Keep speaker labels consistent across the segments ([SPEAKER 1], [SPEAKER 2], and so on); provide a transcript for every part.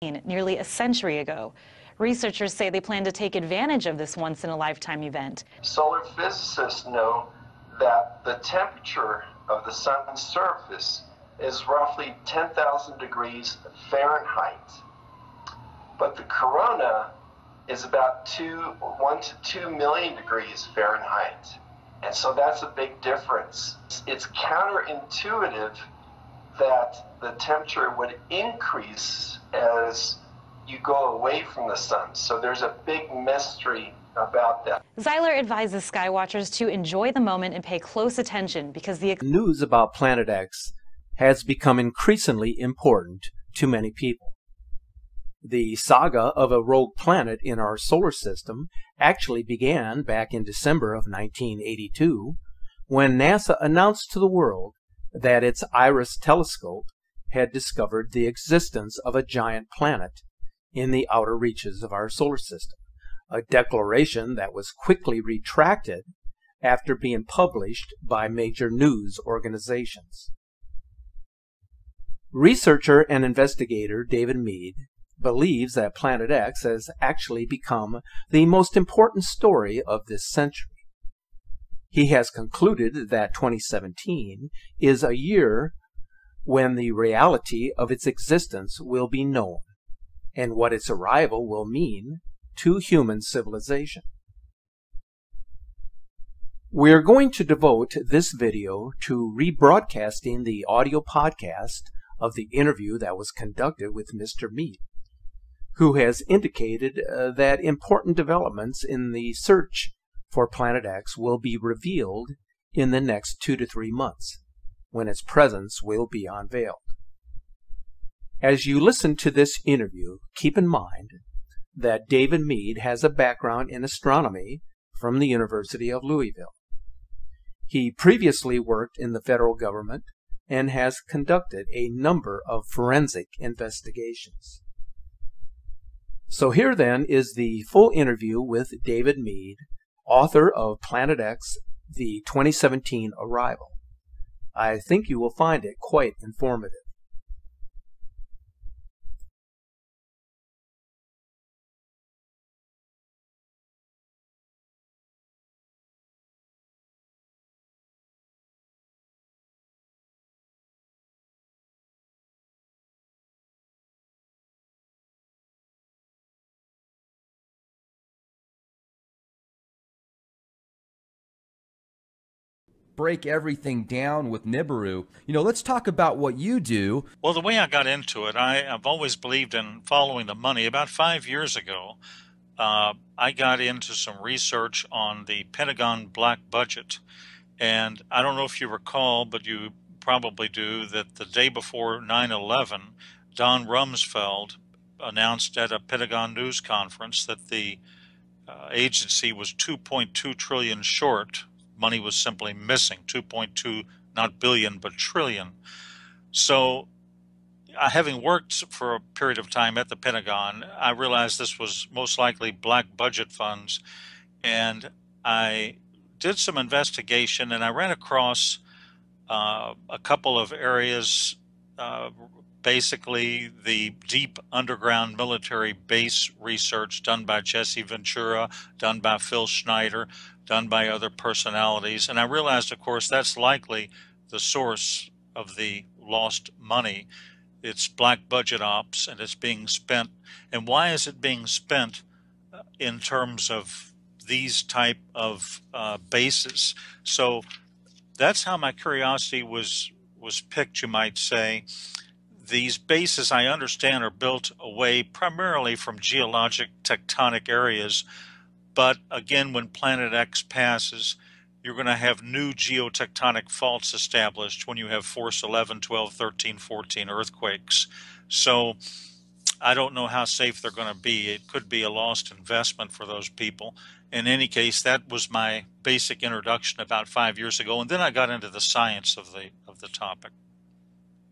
[SPEAKER 1] nearly a century ago. Researchers say they plan to take advantage of this once-in-a-lifetime event.
[SPEAKER 2] Solar physicists know that the temperature of the sun's surface is roughly 10,000 degrees Fahrenheit. But the corona is about 1 to 2 million degrees Fahrenheit. And so that's a big difference. It's counterintuitive that the temperature would increase as you go away from the sun. So there's a big mystery about that.
[SPEAKER 1] Zeiler advises skywatchers to enjoy the moment and pay close attention because the
[SPEAKER 3] news about Planet X has become increasingly important to many people. The saga of a rogue planet in our solar system actually began back in December of 1982 when NASA announced to the world that its IRIS telescope had discovered the existence of a giant planet in the outer reaches of our solar system, a declaration that was quickly retracted after being published by major news organizations. Researcher and investigator David Mead believes that Planet X has actually become the most important story of this century. He has concluded that 2017 is a year when the reality of its existence will be known and what its arrival will mean to human civilization. We are going to devote this video to rebroadcasting the audio podcast of the interview that was conducted with Mr. Mead, who has indicated that important developments in the search for Planet X will be revealed in the next 2 to 3 months, when its presence will be unveiled. As you listen to this interview, keep in mind that David Mead has a background in astronomy from the University of Louisville. He previously worked in the federal government and has conducted a number of forensic investigations. So here then is the full interview with David Mead, author of Planet X, the 2017 Arrival. I think you will find it quite informative.
[SPEAKER 4] Break everything down with Nibiru. Let's talk about what you do.
[SPEAKER 5] Well, the way I got into it, I've always believed in following the money. About 5 years ago, I got into some research on the Pentagon black budget. And I don't know if you recall, but you probably do, that the day before 9/11, Don Rumsfeld announced at a Pentagon news conference that the agency was 2.2 trillion short. Money was simply missing, 2.2, not billion, but trillion. So having worked for a period of time at the Pentagon, I realized this was most likely black budget funds. And I did some investigation and I ran across a couple of areas, basically the deep underground military base research done by Jesse Ventura, done by Phil Schneider, done by other personalities. And I realized, of course, that's likely the source of the lost money. It's black budget ops and it's being spent. And why is it being spent in terms of these type of bases? So that's how my curiosity was picked, you might say. These bases, I understand, are built away primarily from geologic tectonic areas. But again, when Planet X passes, you're going to have new geotectonic faults established when you have force 11, 12, 13, 14 earthquakes. So I don't know how safe they're going to be. It could be a lost investment for those people. In any case, that was my basic introduction about 5 years ago. And then I got into the science of the topic.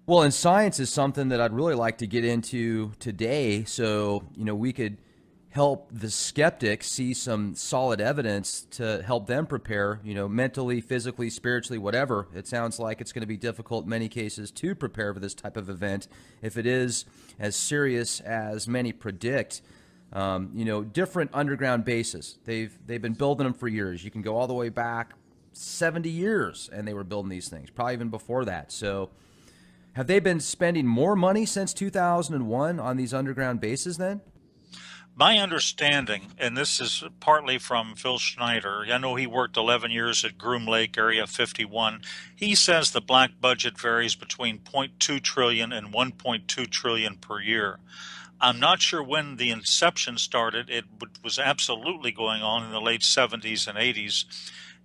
[SPEAKER 4] Well, and science is something that I'd really like to get into today. So, we could help the skeptic see some solid evidence to help them prepare, mentally, physically, spiritually, whatever. It sounds like it's going to be difficult in many cases to prepare for this type of event if it is as serious as many predict. Different underground bases. They've been building them for years. You can go all the way back 70 years and they were building these things, probably even before that. So have they been spending more money since 2001 on these underground bases then?
[SPEAKER 5] My understanding, and this is partly from Phil Schneider, I know he worked 11 years at Groom Lake, Area 51. He says the black budget varies between 0.2 trillion and 1.2 trillion per year. I'm not sure when the inception started. It was absolutely going on in the late 70s and 80s.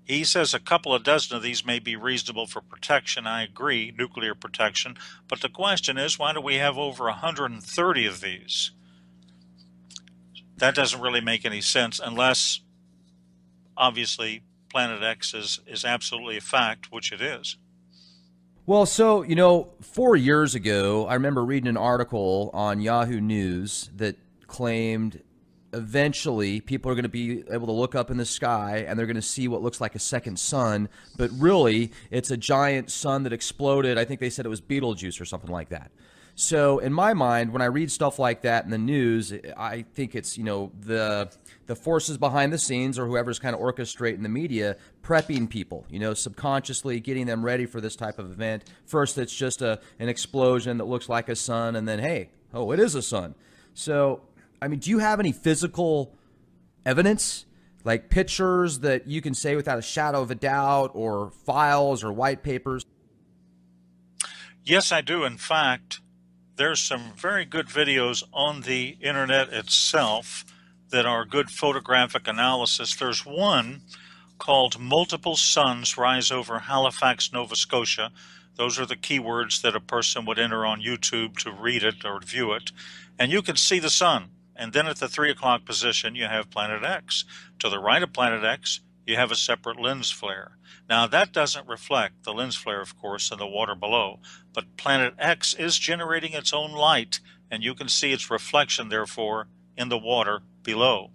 [SPEAKER 5] He says a couple of dozen of these may be reasonable for protection. I agree, nuclear protection. But the question is, why do we have over 130 of these? That doesn't really make any sense unless, obviously, Planet X is absolutely a fact, which it is.
[SPEAKER 4] Well, so, 4 years ago, I remember reading an article on Yahoo News that claimed eventually people are going to be able to look up in the sky and they're going to see what looks like a second sun, but really it's a giant sun that exploded. I think they said it was Betelgeuse or something like that. So in my mind, when I read stuff like that in the news, I think it's, the forces behind the scenes or whoever's kind of orchestrating the media, prepping people, subconsciously getting them ready for this type of event. First, it's just an explosion that looks like a sun, and then, hey, oh, it is a sun. So, do you have any physical evidence, like pictures that you can say without a shadow of a doubt, or files or white papers?
[SPEAKER 5] Yes, I do. In fact, there's some very good videos on the internet itself that are good photographic analysis. There's one called Multiple Suns Rise Over Halifax, Nova Scotia. Those are the keywords that a person would enter on YouTube to read it or view it. And you can see the sun. And then at the 3 o'clock position, you have Planet X. To the right of Planet X, you have a separate lens flare. Now, that doesn't reflect the lens flare, of course, in the water below, but Planet X is generating its own light, and you can see its reflection, therefore, in the water below.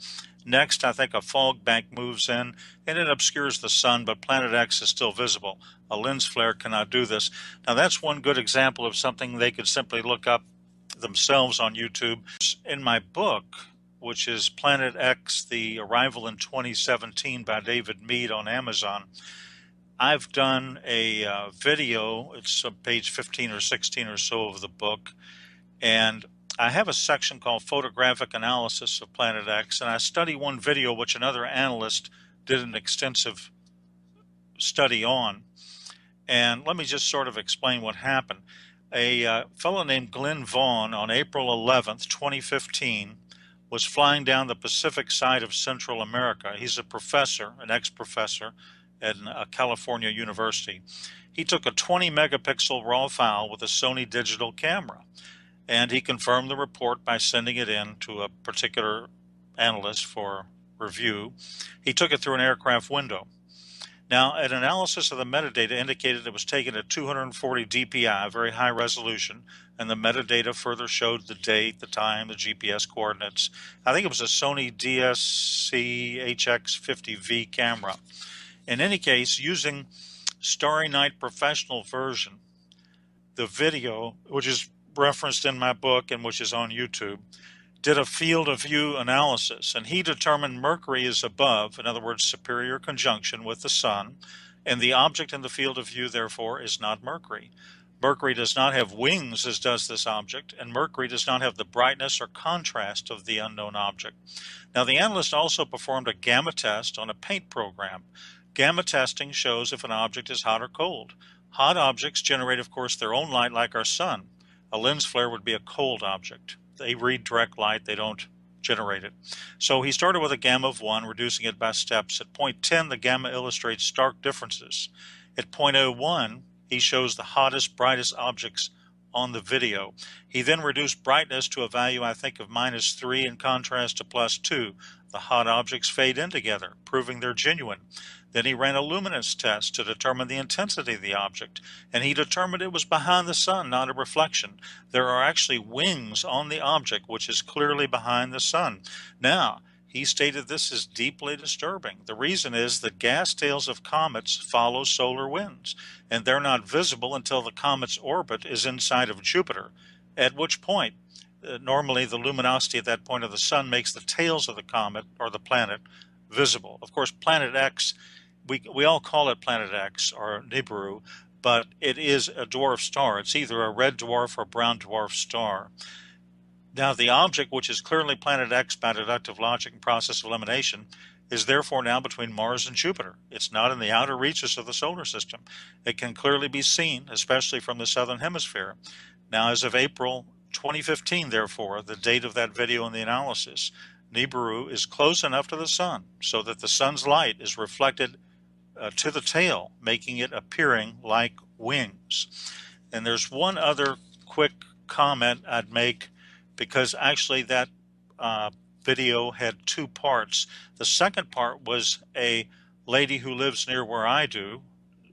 [SPEAKER 5] Next, I think a fog bank moves in, and it obscures the sun, but Planet X is still visible. A lens flare cannot do this. Now, that's one good example of something they could simply look up themselves on YouTube. In my book, which is Planet X, The Arrival in 2017 by David Mead on Amazon, I've done a video. It's page 15 or 16 or so of the book, and I have a section called Photographic Analysis of Planet X, and I study one video which another analyst did an extensive study on. And let me just sort of explain what happened. A fellow named Glenn Vaughn on April 11th, 2015, was flying down the Pacific side of Central America. He's a professor, an ex-professor at a California university. He took a 20 megapixel raw file with a Sony digital camera, and he confirmed the report by sending it in to a particular analyst for review. He took it through an aircraft window. Now, an analysis of the metadata indicated it was taken at 240 dpi, very high resolution, and the metadata further showed the date, the time, the GPS coordinates. I think it was a Sony DSC HX50V camera. In any case, using Starry Night Professional version, the video, which is referenced in my book and which is on YouTube, did a field of view analysis, and he determined Mercury is above, in other words, superior conjunction with the sun, and the object in the field of view, therefore, is not Mercury. Mercury does not have wings, as does this object, and Mercury does not have the brightness or contrast of the unknown object. Now, the analyst also performed a gamma test on a paint program. Gamma testing shows if an object is hot or cold. Hot objects generate, of course, their own light like our sun. A lens flare would be a cold object. They read direct light, they don't generate it. So he started with a gamma of 1, reducing it by steps. At point 10, the gamma illustrates stark differences. At point 01, he shows the hottest, brightest objects on the video. He then reduced brightness to a value, I think, of -3 in contrast to +2. The hot objects fade in together, proving they're genuine. Then he ran a luminance test to determine the intensity of the object, and he determined it was behind the sun, not a reflection. There are actually wings on the object, which is clearly behind the sun. Now, he stated this is deeply disturbing. The reason is that gas tails of comets follow solar winds, and they're not visible until the comet's orbit is inside of Jupiter, at which point normally the luminosity at that point of the sun makes the tails of the comet or the planet visible. Of course, Planet X, we all call it Planet X or Nibiru, but it is a dwarf star. It's either a red dwarf or brown dwarf star. Now, the object, which is clearly Planet X by deductive logic and process of elimination, is therefore now between Mars and Jupiter. It's not in the outer reaches of the solar system. It can clearly be seen, especially from the southern hemisphere. Now, as of April 2015, therefore, the date of that video and the analysis, Nibiru is close enough to the sun so that the sun's light is reflected to the tail, making it appearing like wings. And there's one other quick comment I'd make, because actually that video had two parts. The second part was a lady who lives near where I do,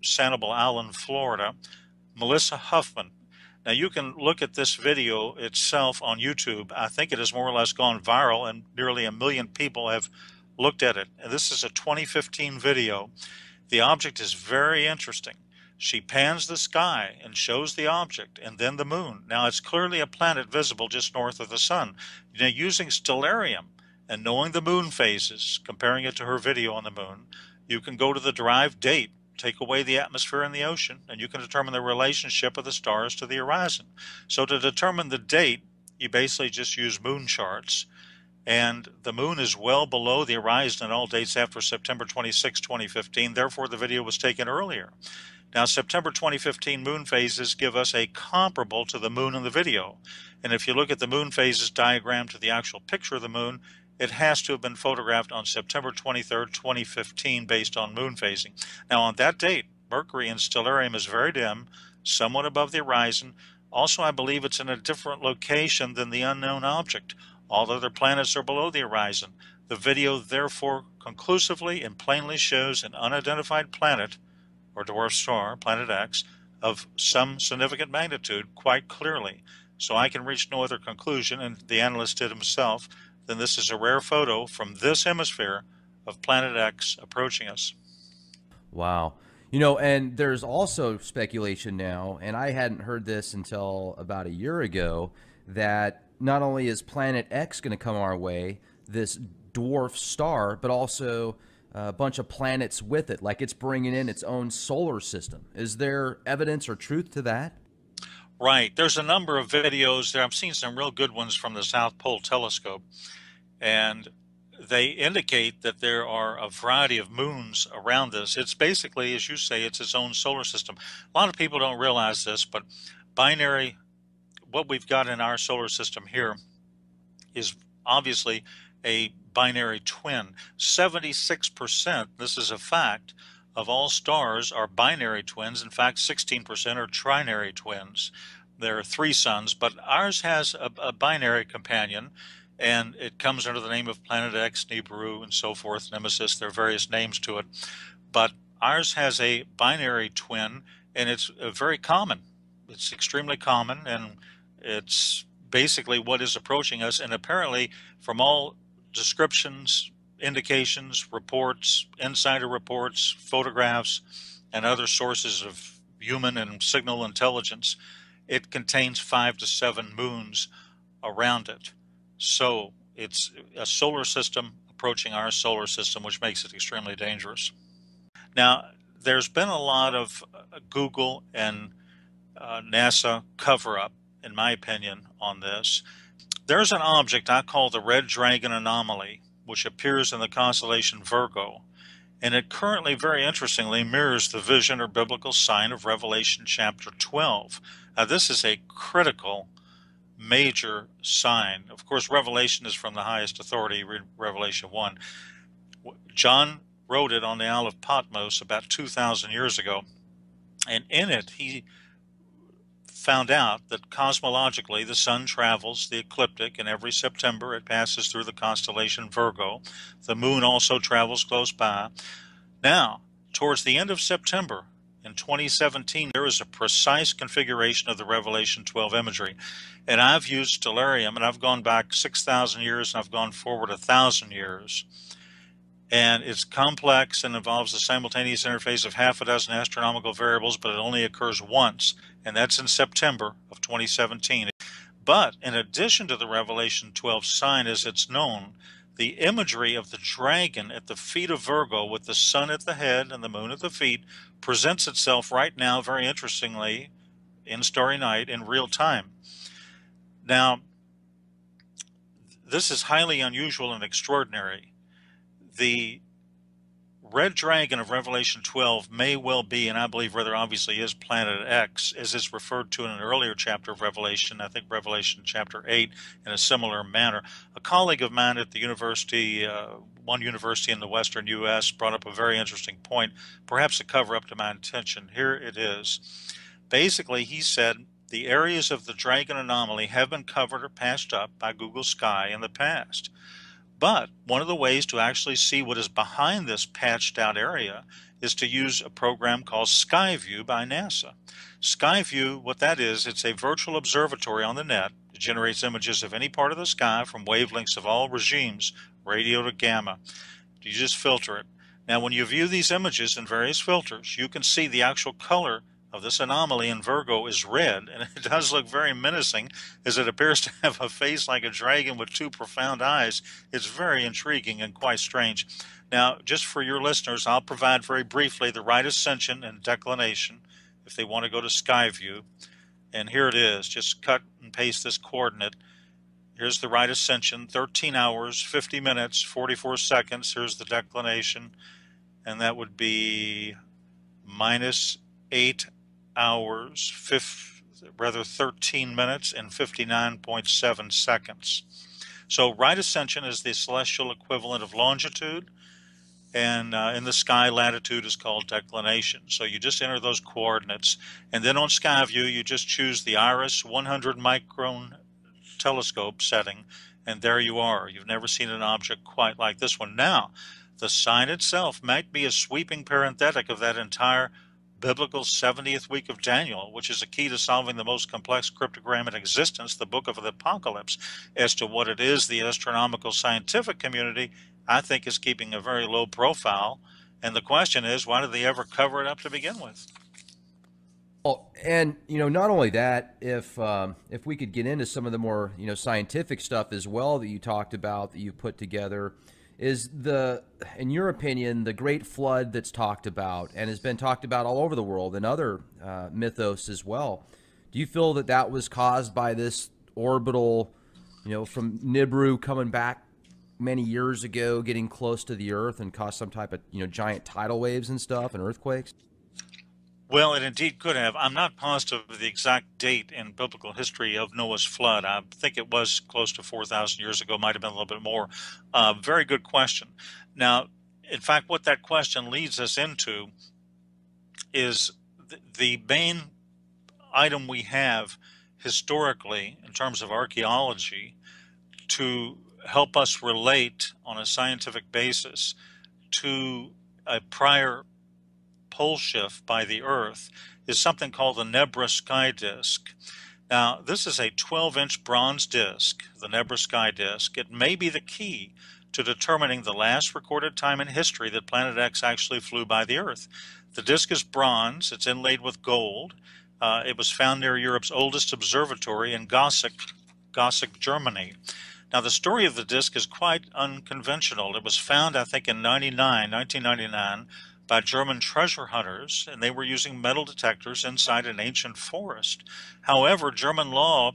[SPEAKER 5] Sanibel Island, Florida, Melissa Huffman. Now, you can look at this video itself on YouTube. I think it has more or less gone viral, and nearly 1 million people have looked at it. And this is a 2015 video. The object is very interesting. She pans the sky and shows the object and then the moon. Now, it's clearly a planet visible just north of the sun. Now, using stellarium and knowing the moon phases, comparing it to her video on the moon, you can go to the derived date, take away the atmosphere and the ocean, and you can determine the relationship of the stars to the horizon. So to determine the date, you basically just use moon charts, and the moon is well below the horizon at all dates after September 26, 2015. Therefore, the video was taken earlier. Now, September 2015 moon phases give us a comparable to the moon in the video. And if you look at the moon phases diagram to the actual picture of the moon, it has to have been photographed on September 23, 2015, based on moon phasing. Now, on that date, Mercury in stellarium is very dim, somewhat above the horizon. Also, I believe it's in a different location than the unknown object. All other planets are below the horizon. The video, therefore, conclusively and plainly shows an unidentified planet, or dwarf star, Planet X, of some significant magnitude quite clearly. So I can reach no other conclusion, and the analyst did himself, than this is a rare photo from this hemisphere of Planet X approaching us.
[SPEAKER 4] Wow. You know, and there's also speculation now, and I hadn't heard this until about a year ago, that not only is Planet X going to come our way, this dwarf star, but also a bunch of planets with it, like it's bringing in its own solar system. Is there evidence or truth to that?
[SPEAKER 5] Right. There's a number of videos there. I've seen some real good ones from the South Pole Telescope, and they indicate that there are a variety of moons around this. It's basically, as you say, it's its own solar system. A lot of people don't realize this, but binary, what we've got in our solar system here is obviously a binary twin. 76%, this is a fact, of all stars are binary twins. In fact, 16% are trinary twins. There are three suns, but ours has a binary companion, and it comes under the name of Planet X, Nibiru, and so forth, Nemesis. There are various names to it. But ours has a binary twin, and it's very common. It's extremely common, and it's basically what is approaching us. And apparently, from all descriptions, indications, reports, insider reports, photographs, and other sources of human and signal intelligence, it contains 5 to 7 moons around it. So it's a solar system approaching our solar system, which makes it extremely dangerous. Now, there's been a lot of Google and NASA cover-up, in my opinion, on this. There's an object I call the Red Dragon Anomaly, which appears in the constellation Virgo, and it currently, very interestingly, mirrors the vision or biblical sign of Revelation chapter 12. Now, this is a critical, major sign. Of course, Revelation is from the highest authority, read Revelation 1. John wrote it on the Isle of Patmos about 2,000 years ago, and in it he found out that cosmologically the sun travels the ecliptic, and every September it passes through the constellation Virgo. The moon also travels close by. Now, towards the end of September in 2017, there is a precise configuration of the Revelation 12 imagery. And I've used Stellarium, and I've gone back 6,000 years, and I've gone forward 1,000 years. And it's complex and involves the simultaneous interface of half a dozen astronomical variables, but it only occurs once, and that's in September of 2017. But in addition to the Revelation 12 sign as it's known, the imagery of the dragon at the feet of Virgo with the sun at the head and the moon at the feet presents itself right now, very interestingly, in Starry Night in real time. Now, this is highly unusual and extraordinary. The red dragon of Revelation 12 may well be, and I believe rather obviously is, Planet X, as is referred to in an earlier chapter of Revelation, I think Revelation chapter 8, in a similar manner. A colleague of mine at the university, one university in the western U.S., brought up a very interesting point, perhaps a cover up to my intention. Here it is. Basically, he said, the areas of the dragon anomaly have been covered or patched up by Google Sky in the past. But one of the ways to actually see what is behind this patched out area is to use a program called Skyview by NASA. Skyview, what that is, it's a virtual observatory on the net. It generates images of any part of the sky from wavelengths of all regimes, radio to gamma. You just filter it. Now, when you view these images in various filters, you can see the actual color of this anomaly in Virgo is red, and it does look very menacing as it appears to have a face like a dragon with two profound eyes. It's very intriguing and quite strange. Now, just for your listeners, I'll provide very briefly the right ascension and declination if they want to go to Skyview. And here it is. Just cut and paste this coordinate. Here's the right ascension, 13 hours, 50 minutes, 44 seconds. Here's the declination, and that would be minus 8 hours, 13 minutes and 59.7 seconds. So right ascension is the celestial equivalent of longitude, and in the sky latitude is called declination. So you just enter those coordinates, and then on Skyview you just choose the Iris 100 micron telescope setting, and there you are. You've never seen an object quite like this one. Now, the sign itself might be a sweeping parenthetic of that entire biblical 70th week of Daniel, which is a key to solving the most complex cryptogram in existence, the book of the Apocalypse. As to what it is, the astronomical scientific community, I think, is keeping a very low profile. And the question is, why did they ever cover it up to begin with?
[SPEAKER 4] Well, and not only that, if we could get into some of the more scientific stuff as well that you talked about, that you put together, is in your opinion, the Great Flood that's talked about and has been talked about all over the world and other mythos as well. Do you feel that that was caused by this orbital, from Nibiru coming back many years ago, getting close to the Earth and caused some type of, giant tidal waves and stuff and earthquakes?
[SPEAKER 5] Well, it indeed could have. I'm not positive of the exact date in biblical history of Noah's flood. I think it was close to 4,000 years ago, might have been a little bit more. Very good question. Now, in fact, what that question leads us into is the main item we have historically in terms of archaeology to help us relate on a scientific basis to a prior pole shift by the Earth is something called the Nebra Sky Disk. Now, this is a 12-inch bronze disk, the Nebra Sky Disk. It may be the key to determining the last recorded time in history that Planet X actually flew by the Earth. The disk is bronze. It's inlaid with gold. It was found near Europe's oldest observatory in Gossig, Germany. Now, the story of the disk is quite unconventional. It was found, I think, in 1999, by German treasure hunters, and they were using metal detectors inside an ancient forest. However, German law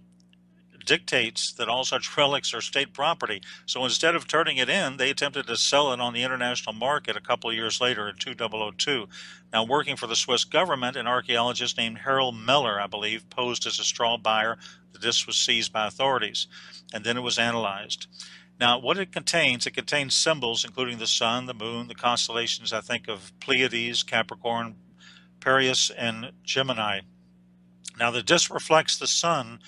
[SPEAKER 5] dictates that all such relics are state property. So instead of turning it in, they attempted to sell it on the international market a couple of years later in 2002. Now, working for the Swiss government, an archaeologist named Harold Meller, I believe, posed as a straw buyer. The disc was seized by authorities, and then it was analyzed. Now, what it contains symbols including the sun, the moon, the constellations, I think, of Pleiades, Capricorn, Piraeus, and Gemini. Now, the disk reflects the sun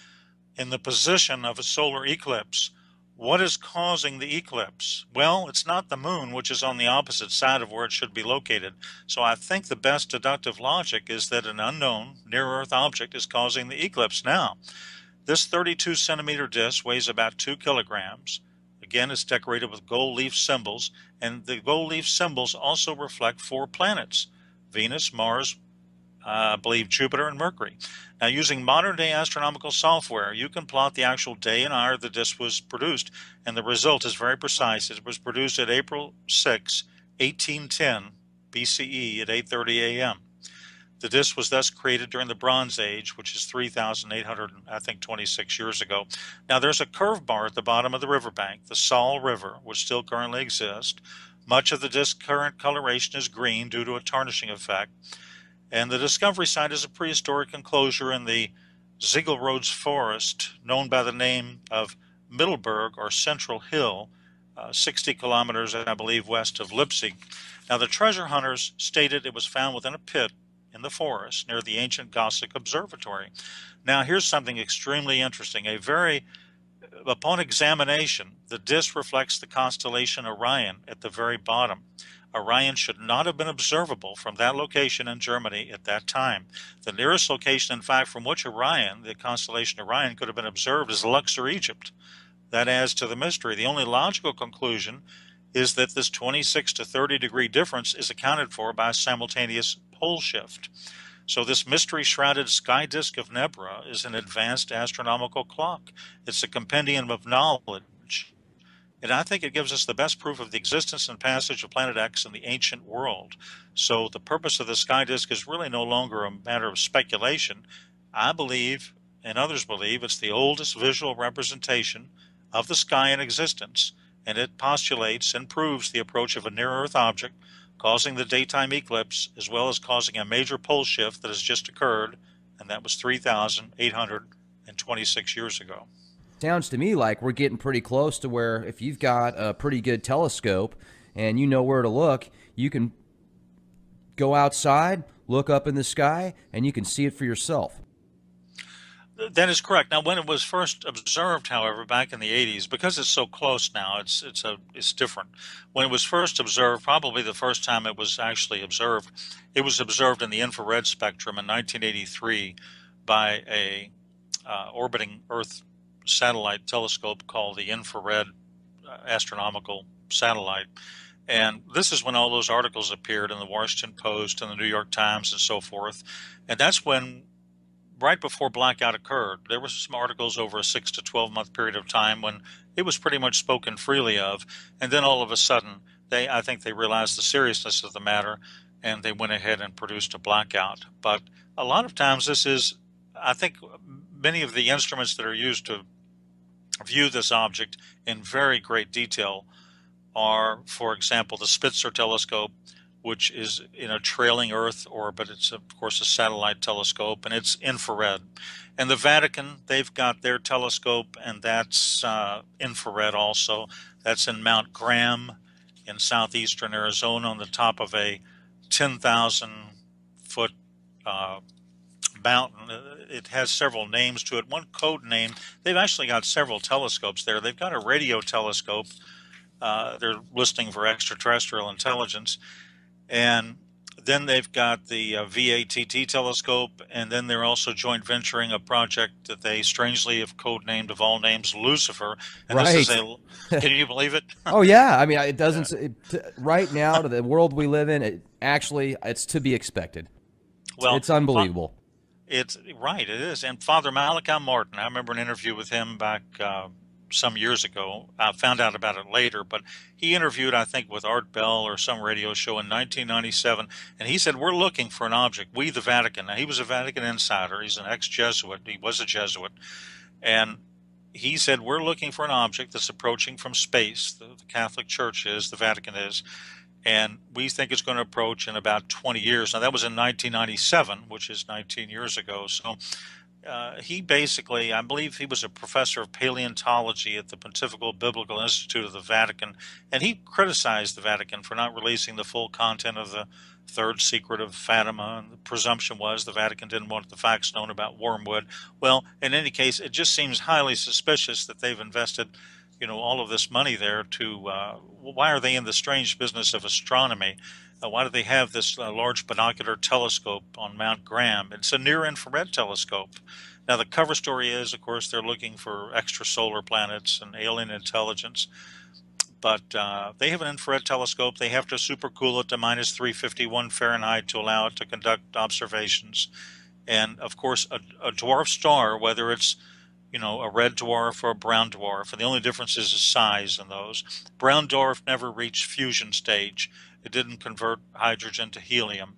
[SPEAKER 5] in the position of a solar eclipse. What is causing the eclipse? Well, it's not the moon, which is on the opposite side of where it should be located. So I think the best deductive logic is that an unknown near-Earth object is causing the eclipse. Now, this 32 centimeter disk weighs about 2 kilograms. Again, it's decorated with gold leaf symbols, and the gold leaf symbols also reflect 4 planets: Venus, Mars, I believe Jupiter and Mercury. Now, using modern day astronomical software, you can plot the actual day and hour the disk was produced, and the result is very precise. It was produced at April 6, 1810 BCE at 8:30 a.m. The disk was thus created during the Bronze Age, which is 3,826 years ago. Now, there's a curved bar at the bottom of the riverbank, the Saal River, which still currently exists. Much of the disk's current coloration is green due to a tarnishing effect. And the discovery site is a prehistoric enclosure in the Ziegelrodes Forest, known by the name of Middleburg or Central Hill, 60 kilometers, I believe, west of Leipzig. Now, the treasure hunters stated it was found within a pit in the forest near the ancient Gothic observatory. Now, here's something extremely interesting. Upon examination, the disk reflects the constellation Orion at the very bottom. Orion should not have been observable from that location in Germany at that time. The nearest location, in fact, from which Orion, the constellation Orion, could have been observed is Luxor, Egypt. That adds to the mystery. The only logical conclusion is that this 26 to 30 degree difference is accounted for by a simultaneous pole shift. So this mystery-shrouded sky disk of Nebra is an advanced astronomical clock. It's a compendium of knowledge. And I think it gives us the best proof of the existence and passage of Planet X in the ancient world. So the purpose of the sky disk is really no longer a matter of speculation. I believe, and others believe, it's the oldest visual representation of the sky in existence, and it postulates and proves the approach of a near-Earth object causing the daytime eclipse, as well as causing a major pole shift that has just occurred, and that was 3,826 years ago.
[SPEAKER 4] Sounds to me like we're getting pretty close to where if you've got a pretty good telescope and you know where to look, you can go outside, look up in the sky, and you can see it for yourself.
[SPEAKER 5] That is correct. Now, when it was first observed, however, back in the 80s, because it's so close now, it's different. When it was first observed, probably the first time it was actually observed, it was observed in the infrared spectrum in 1983 by a orbiting Earth satellite telescope called the Infrared Astronomical Satellite. And this is when all those articles appeared in the Washington Post and the New York Times and so forth. And that's when, right before blackout occurred, there were some articles over a 6 to 12 month period of time when it was pretty much spoken freely of. And then all of a sudden, I think they realized the seriousness of the matter, and they went ahead and produced a blackout. But a lot of times I think many of the instruments that are used to view this object in very great detail are, for example, the Spitzer telescope, which is in a trailing Earth orbit. It's, of course, a satellite telescope, and it's infrared. And the Vatican, they've got their telescope, and that's infrared also. That's in Mount Graham in southeastern Arizona on the top of a 10,000-foot mountain. It has several names to it. One code name, they've actually got several telescopes there. They've got a radio telescope. They're listening for extraterrestrial intelligence. And then they've got the VATT telescope, and then they're also joint venturing a project that they strangely have codenamed, of all names, Lucifer. And
[SPEAKER 4] right.
[SPEAKER 5] This is can you believe it?
[SPEAKER 4] Oh, yeah. I mean, it doesn't, right now, to the world we live in, it's to be expected.
[SPEAKER 5] Well,
[SPEAKER 4] it's unbelievable.
[SPEAKER 5] It's right, it is. And Father Malachi Martin, I remember an interview with him back some years ago. I found out about it later, but he interviewed, I think, with Art Bell or some radio show in 1997, and he said, we're looking for an object, we the Vatican. Now, he was a Vatican insider. He's an ex-Jesuit. He was a Jesuit. And he said, we're looking for an object that's approaching from space. The Catholic Church is, the Vatican is, and we think it's going to approach in about 20 years. Now, that was in 1997, which is 19 years ago. So he basically, I believe he was a professor of paleontology at the Pontifical Biblical Institute of the Vatican, and he criticized the Vatican for not releasing the full content of the third secret of Fatima, and the presumption was the Vatican didn't want the facts known about wormwood. Well, in any case, it just seems highly suspicious that they've invested, all of this money there to, why are they in the strange business of astronomy? Why do they have this large binocular telescope on Mount Graham? It's a near-infrared telescope. Now, the cover story is, of course, they're looking for extrasolar planets and alien intelligence. But they have an infrared telescope. They have to supercool it to minus 351 Fahrenheit to allow it to conduct observations. And, of course, a dwarf star, whether it's, a red dwarf or a brown dwarf, and the only difference is the size in those. Brown dwarf never reached fusion stage. It didn't convert hydrogen to helium.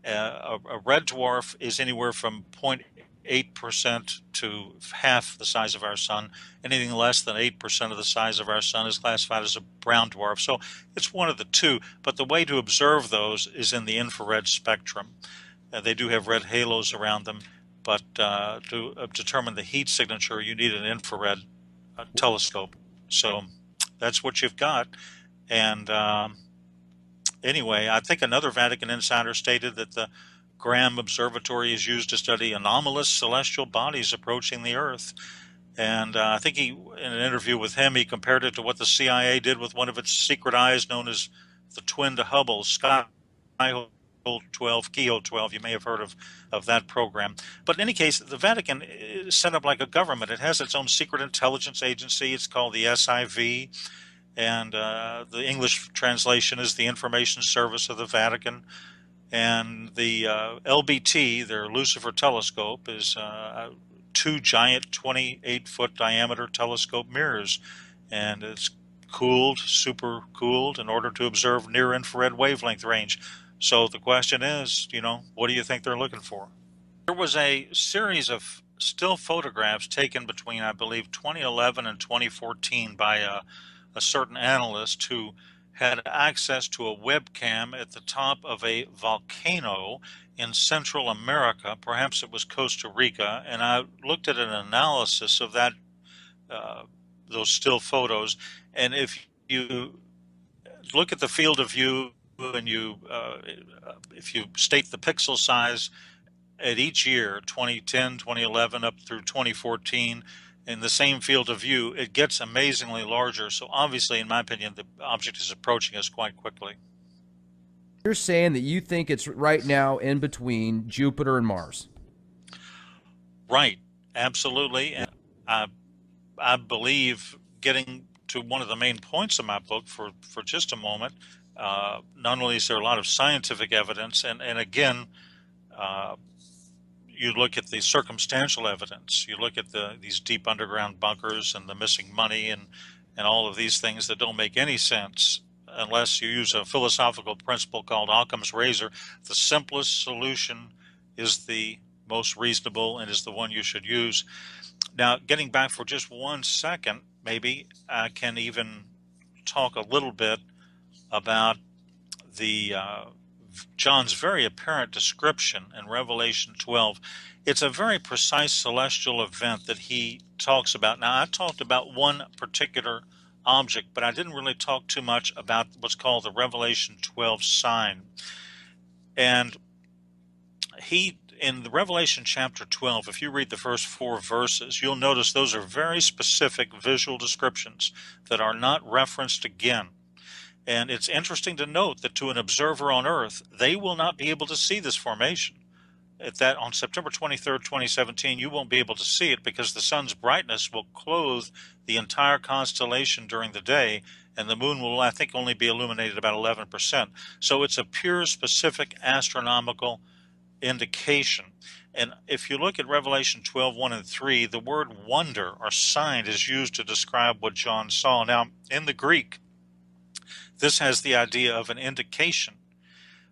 [SPEAKER 5] A red dwarf is anywhere from 0.8% to half the size of our sun. Anything less than 8% of the size of our sun is classified as a brown dwarf. So it's one of the two, but the way to observe those is in the infrared spectrum. They do have red halos around them, but to determine the heat signature, you need an infrared telescope. So that's what you've got. And anyway, I think another Vatican insider stated that the Graham Observatory is used to study anomalous celestial bodies approaching the Earth. And I think in an interview with him, he compared it to what the CIA did with one of its secret eyes known as the twin to Hubble, Skyhole 12, Keyhole 12. You may have heard of that program. But in any case, the Vatican is set up like a government. It has its own secret intelligence agency. It's called the SIV. And the English translation is the Information Service of the Vatican. And the LBT, their Lucifer telescope, is two giant 28-foot diameter telescope mirrors. And it's cooled, super cooled, in order to observe near-infrared wavelength range. So the question is, what do you think they're looking for? There was a series of still photographs taken between, I believe, 2011 and 2014 by a certain analyst who had access to a webcam at the top of a volcano in Central America. Perhaps it was Costa Rica. And I looked at an analysis of that, those still photos. And if you look at the field of view and if you state the pixel size at each year, 2010, 2011, up through 2014, in the same field of view, it gets amazingly larger. So obviously, in my opinion, the object is approaching us quite quickly.
[SPEAKER 4] You're saying that you think it's right now in between Jupiter and Mars.
[SPEAKER 5] Right, absolutely. And I believe, getting to one of the main points of my book for just a moment, not only is there a lot of scientific evidence, and again, you look at the circumstantial evidence, you look at these deep underground bunkers and the missing money and all of these things that don't make any sense unless you use a philosophical principle called Occam's razor. The simplest solution is the most reasonable and is the one you should use. Now, getting back for just 1 second, maybe I can even talk a little bit about the John's very apparent description in Revelation 12. It's a very precise celestial event that he talks about. Now, I talked about one particular object, but I didn't really talk too much about what's called the Revelation 12 sign. And in the Revelation chapter 12, if you read the first 4 verses, you'll notice those are very specific visual descriptions that are not referenced again. And it's interesting to note that to an observer on Earth, they will not be able to see this formation. On September 23rd, 2017, you won't be able to see it because the sun's brightness will clothe the entire constellation during the day, and the moon will, I think, only be illuminated about 11%. So it's a pure, specific astronomical indication. And if you look at Revelation 12, 1 and 3, the word wonder or sign is used to describe what John saw. Now, in the Greek, this has the idea of an indication.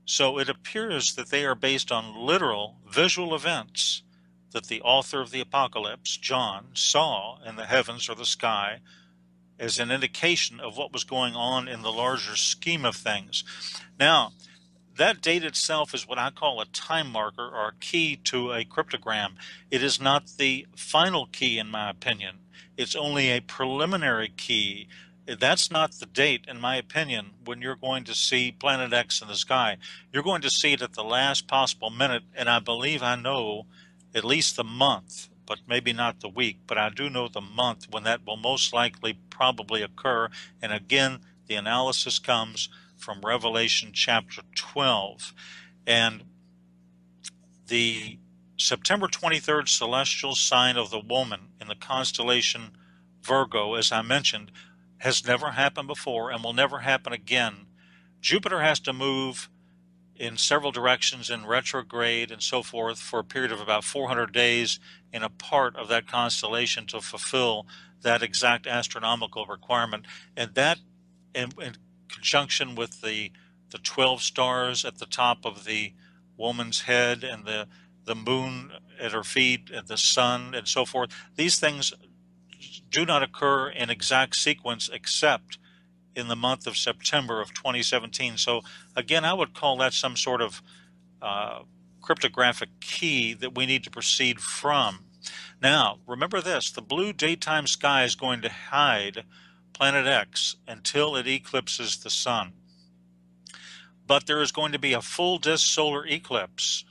[SPEAKER 5] So it appears that they are based on literal visual events that the author of the Apocalypse, John, saw in the heavens or the sky as an indication of what was going on in the larger scheme of things. Now, that date itself is what I call a time marker or a key to a cryptogram. It is not the final key, in my opinion. It's only a preliminary key. that's not the date, in my opinion, when you're going to see Planet X in the sky. You're going to see it at the last possible minute, and I believe I know at least the month, but maybe not the week, but I do know the month when that will most likely probably occur. And again, the analysis comes from Revelation chapter 12. And the September 23rd celestial sign of the woman in the constellation Virgo, as I mentioned, has never happened before and will never happen again. Jupiter has to move in several directions in retrograde and so forth for a period of about 400 days in a part of that constellation to fulfill that exact astronomical requirement. And that, in conjunction with the 12 stars at the top of the woman's head and the moon at her feet and the sun and so forth, these things do not occur in exact sequence except in the month of September of 2017. So again, I would call that some sort of cryptographic key that we need to proceed from. Now, remember this, the blue daytime sky is going to hide Planet X until it eclipses the sun. But there is going to be a full disk solar eclipse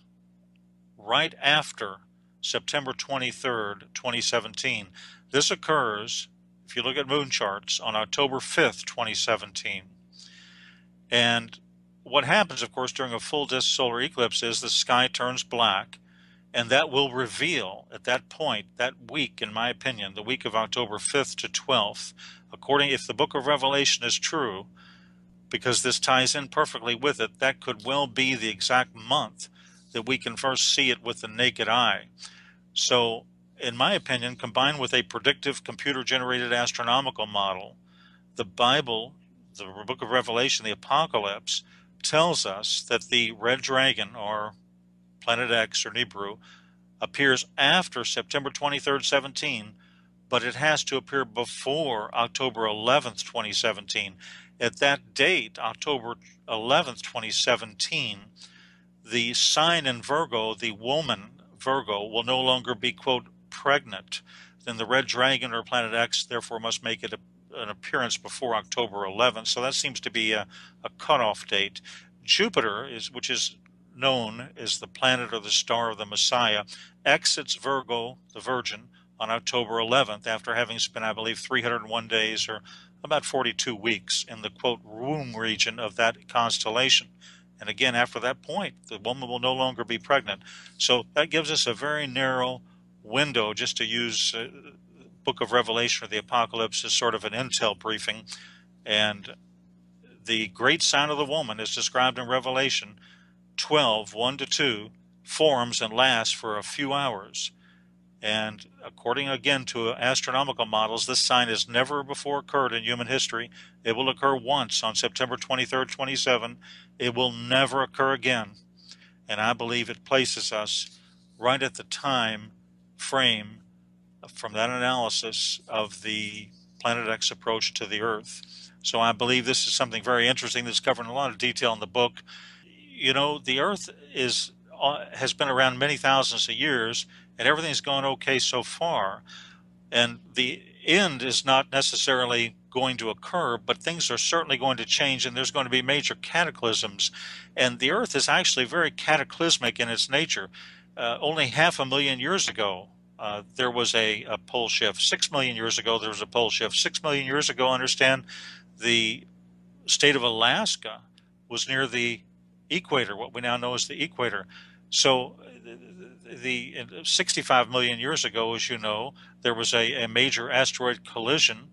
[SPEAKER 5] right after September 23rd, 2017. This occurs, if you look at moon charts, on October 5th, 2017. And what happens, of course, during a full disk solar eclipse is the sky turns black, and that will reveal at that point, that week, in my opinion, the week of October 5th to 12th, if the book of Revelation is true, because this ties in perfectly with it, that could well be the exact month that we can first see it with the naked eye. So, in my opinion, combined with a predictive computer-generated astronomical model, the Bible, the book of Revelation, the Apocalypse, tells us that the red dragon, or Planet X, or Nibiru, appears after September 23rd, 17, but it has to appear before October 11th, 2017. At that date, October 11th, 2017, the sign in Virgo, the woman Virgo, will no longer be, quote, pregnant. Then the red dragon, or Planet X, therefore must make it an appearance before October 11th. So that seems to be a cutoff date. Jupiter, which is known as the planet or the star of the Messiah, exits Virgo, the Virgin, on October 11th after having spent, I believe, 301 days or about 42 weeks in the, quote, womb region of that constellation. And again, after that point, the woman will no longer be pregnant. So that gives us a very narrow window, just to use book of Revelation or the Apocalypse as sort of an intel briefing. And the great sign of the woman, is described in Revelation 12, 1-2, forms and lasts for a few hours. And according, again, to astronomical models, this sign has never before occurred in human history. It will occur once on September 23rd, 27. It will never occur again. And I believe it places us right at the time frame from that analysis of the Planet X approach to the Earth. So I believe this is something very interesting that's covered in a lot of detail in the book. You know, the Earth has been around many thousands of years, and everything's gone okay so far. And the end is not necessarily going to occur, but things are certainly going to change, and there's going to be major cataclysms. And the Earth is actually very cataclysmic in its nature. Only 500,000 years ago, there was a pole shift. 6 million years ago, there was a pole shift. 6 million years ago, understand, the state of Alaska was near the equator, what we now know as the equator. So the 65 million years ago, as you know, there was a major asteroid collision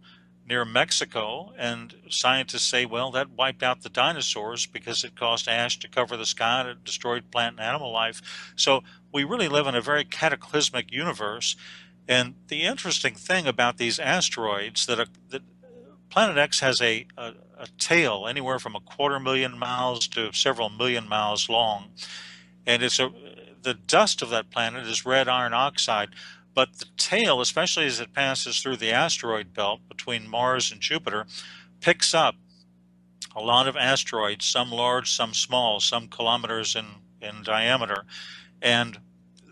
[SPEAKER 5] near Mexico, and scientists say, well, that wiped out the dinosaurs because it caused ash to cover the sky and it destroyed plant and animal life. So we really live in a very cataclysmic universe. And the interesting thing about these asteroids, that Planet X has a tail anywhere from 250,000 miles to several million miles long. And the dust of that planet is red iron oxide, but the tail, especially as it passes through the asteroid belt between Mars and Jupiter, picks up a lot of asteroids, some large, some small, some kilometers in diameter. And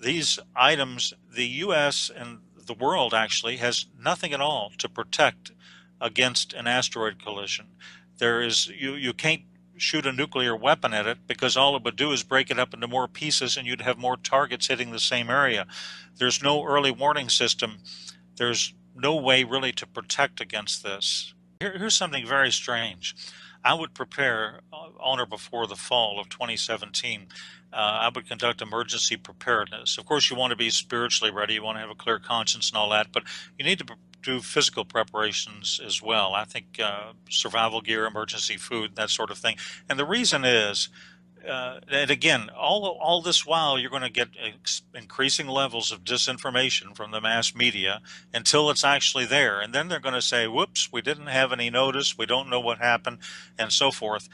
[SPEAKER 5] these items, the U.S. and the world actually has nothing at all to protect against an asteroid collision. You can't shoot a nuclear weapon at it, because all it would do is break it up into more pieces and you'd have more targets hitting the same area. There's no early warning system. There's no way really to protect against this. Here's something very strange. I would prepare on or before the fall of 2017. I would conduct emergency preparedness. Of course, you want to be spiritually ready. You want to have a clear conscience and all that, but you need to do physical preparations as well. I think survival gear, emergency food, that sort of thing. And the reason is, and again, all this while, you're going to get increasing levels of disinformation from the mass media until it's actually there. And then they're going to say, whoops, we didn't have any notice, we don't know what happened, and so forth.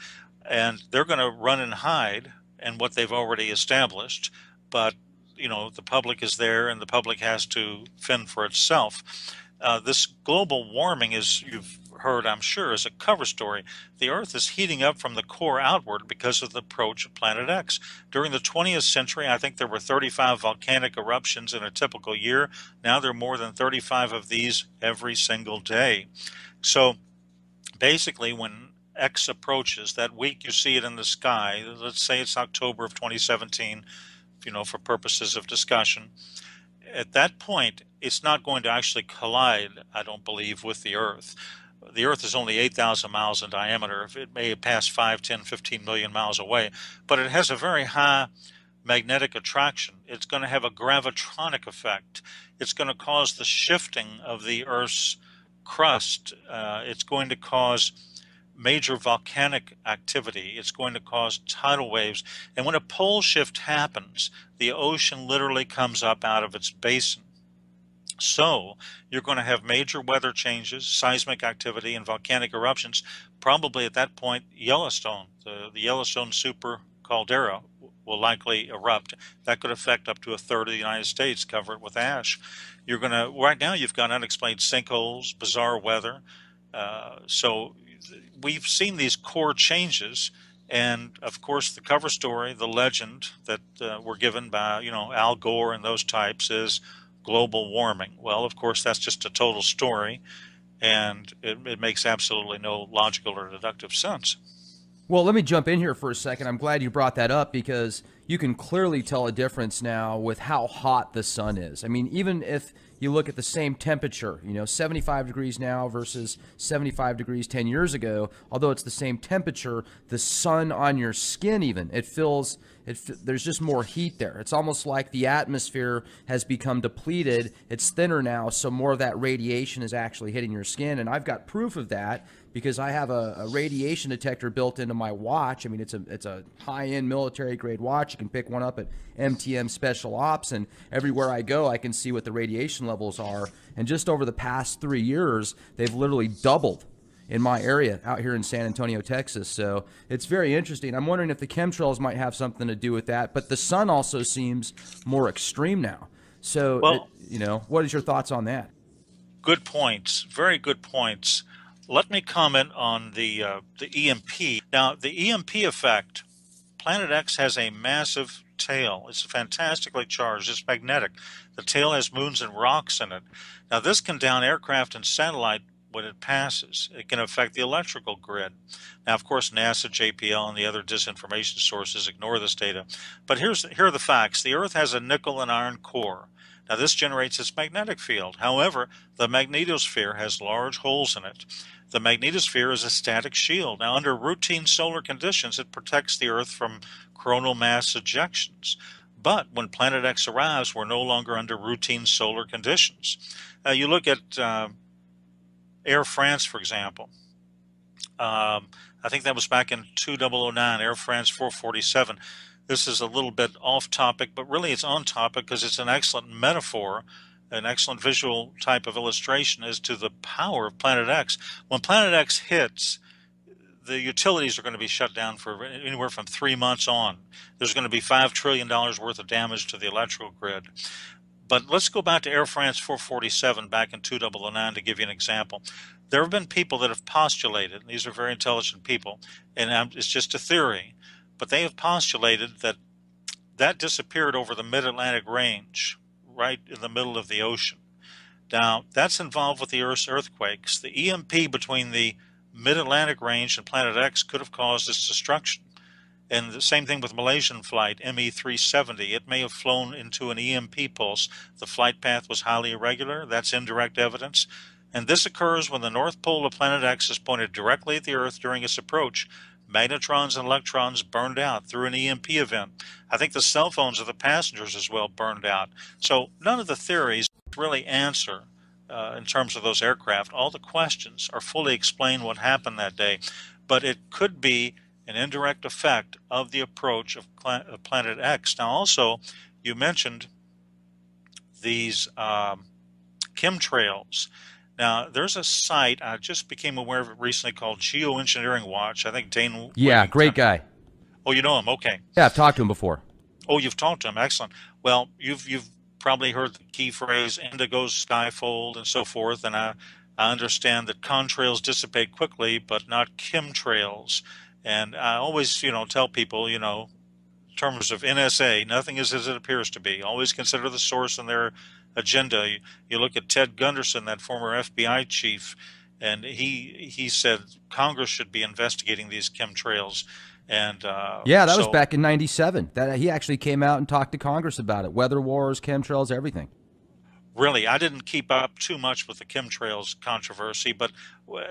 [SPEAKER 5] And they're going to run and hide in what they've already established. But, you know, the public is there and the public has to fend for itself. This global warming, as you've heard, I'm sure, is a cover story. The Earth is heating up from the core outward because of the approach of Planet X. During the 20th century, I think there were 35 volcanic eruptions in a typical year. Now there are more than 35 of these every single day. So basically, when X approaches, that week you see it in the sky, let's say it's October of 2017, you know, for purposes of discussion, at that point, it's not going to actually collide, I don't believe, with the Earth. The Earth is only 8,000 miles in diameter. It may pass 5, 10, 15 million miles away, but it has a very high magnetic attraction. It's going to have a gravitronic effect. It's going to cause the shifting of the Earth's crust. It's going to cause major volcanic activity. It's going to cause tidal waves. And when a pole shift happens, the ocean literally comes up out of its basin. So you're going to have major weather changes, seismic activity, and volcanic eruptions. Probably at that point, Yellowstone, the Yellowstone super caldera, will likely erupt. That could affect up to a third of the United States, cover it with ash. You're going to, right now you've got unexplained sinkholes, bizarre weather. So we've seen these core changes. And of course, the cover story, the legend that were given by, you know, Al Gore and those types is global warming. Well, of course, that's just a total story, and it makes absolutely no logical or deductive sense.
[SPEAKER 4] Well, let me jump in here for a second. I'm glad you brought that up because you can clearly tell a difference now with how hot the sun is. I mean, even if you look at the same temperature, you know, 75 degrees now versus 75 degrees 10 years ago, although it's the same temperature, the sun on your skin even, there's just more heat there. It's almost like the atmosphere has become depleted. It's thinner now, so more of that radiation is actually hitting your skin. And I've got proof of that because I have a radiation detector built into my watch. I mean, it's a high-end military-grade watch. You can pick one up at MTM Special Ops, and everywhere I go, I can see what the radiation levels are. And just over the past 3 years, they've literally doubled in my area out here in San Antonio, Texas. So it's very interesting. I'm wondering if the chemtrails might have something to do with that. But the sun also seems more extreme now. So,
[SPEAKER 5] well,
[SPEAKER 4] you know, what is your thoughts on that?
[SPEAKER 5] Good points. Very good points. Let me comment on the EMP. Now, the EMP effect, Planet X has a massive tail. It's fantastically charged. It's magnetic. The tail has moons and rocks in it. Now, this can down aircraft and satellite when it passes. It can affect the electrical grid. Now, of course, NASA, JPL, and the other disinformation sources ignore this data. But here are the facts. The Earth has a nickel and iron core. Now, this generates its magnetic field. However, the magnetosphere has large holes in it. The magnetosphere is a static shield. Now, under routine solar conditions, it protects the Earth from coronal mass ejections. But when Planet X arrives, we're no longer under routine solar conditions. You look at Air France, for example. I think that was back in 2009, Air France 447. This is a little bit off topic, but really it's on topic because it's an excellent metaphor, an excellent visual type of illustration as to the power of Planet X. When Planet X hits, the utilities are going to be shut down for anywhere from 3 months on. There's going to be $5 trillion worth of damage to the electrical grid. But let's go back to Air France 447 back in 2009 to give you an example. There have been people that have postulated, and these are very intelligent people, and it's just a theory, but they have postulated that that disappeared over the mid-Atlantic range, right in the middle of the ocean. Now, that's involved with the Earth's earthquakes. The EMP between the mid-Atlantic range and Planet X could have caused its destruction. And the same thing with Malaysian flight ME370. It may have flown into an EMP pulse. The flight path was highly irregular. That's indirect evidence. And this occurs when the north pole of Planet X is pointed directly at the Earth during its approach. Magnetrons and electrons burned out through an EMP event. I think the cell phones of the passengers as well burned out. So none of the theories really answer in terms of those aircraft. All the questions are fully explained what happened that day. But it could be an indirect effect of the approach of Planet X. Now, also, you mentioned these chemtrails. Now, there's a site, I just became aware of it recently, called Geoengineering Watch. I think Dane.
[SPEAKER 4] Yeah, great guy.
[SPEAKER 5] Oh, you know him? Okay.
[SPEAKER 4] Yeah, I've talked to him before.
[SPEAKER 5] Oh, you've talked to him. Excellent. Well, you've probably heard the key phrase indigo skyfold and so forth, and I understand that contrails dissipate quickly, but not chemtrails. And I always, tell people, in terms of NSA, nothing is as it appears to be. Always consider the source and their agenda. You look at Ted Gunderson, that former FBI chief, and he said Congress should be investigating these chemtrails. And
[SPEAKER 4] yeah, that was back in '97. That he actually came out and talked to Congress about it. Weather wars, chemtrails, everything.
[SPEAKER 5] Really, I didn't keep up too much with the chemtrails controversy, but